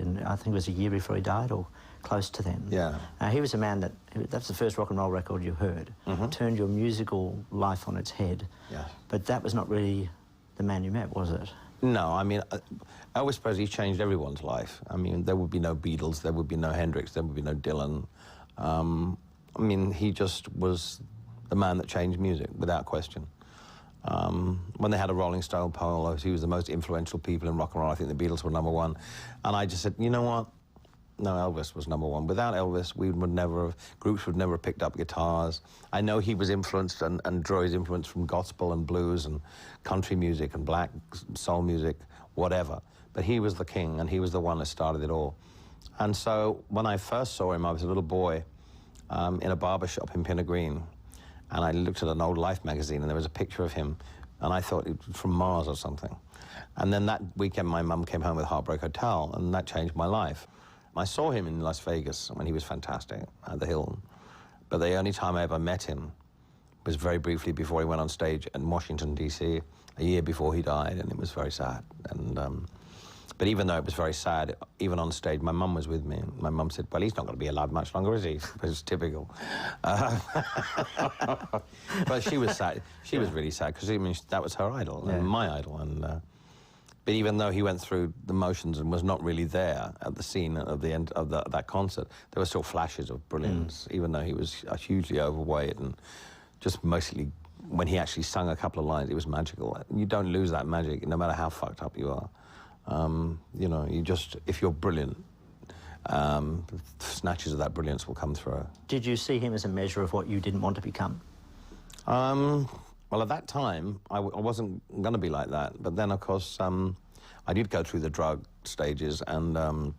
died, and I think it was a year before he died, or close to then. Yeah. He was a man that's the first rock and roll record you heard. Turned your musical life on its head. Yeah. But that was not really the man you met, was it? No, I mean, Elvis Presley changed everyone's life. I mean, there would be no Beatles, there would be no Hendrix, there would be no Dylan. I mean, he just was the man that changed music, without question. When they had a Rolling Stone poll, he was the most influential people in rock and roll. I think the Beatles were '1. And I just said, you know what? No, Elvis was '1. Without Elvis, groups would never have picked up guitars. I know he was influenced and drew his influence from gospel and blues and country music and black soul music, whatever. But he was the king, and he was the one that started it all. And so when I first saw him, I was a little boy in a barber shop in Pinner Green, and I looked at an old Life magazine, and there was a picture of him, and I thought it was from Mars or something. And then that weekend, my mum came home with Heartbreak Hotel, and that changed my life. I saw him in Las Vegas when he was fantastic at the Hilton, but the only time I ever met him was very briefly before he went on stage in Washington, D.C., a year before he died, and it was very sad. And but even though it was very sad, even on stage, my mum was with me. My mum said, well, he's not going to be alive much longer, is he? It was typical. But she was sad. She was really sad, because I mean, that was her idol, and my idol. And but even though he went through the motions and was not really there at the scene of the end of that concert, there were still flashes of brilliance, even though he was hugely overweight, and just mostly when he actually sung a couple of lines, it was magical. You don't lose that magic, no matter how fucked up you are. You know, you just, if you're brilliant, snatches of that brilliance will come through. Did you see him as a measure of what you didn't want to become? Well, at that time, I wasn't going to be like that. But then, of course, I did go through the drug stages, and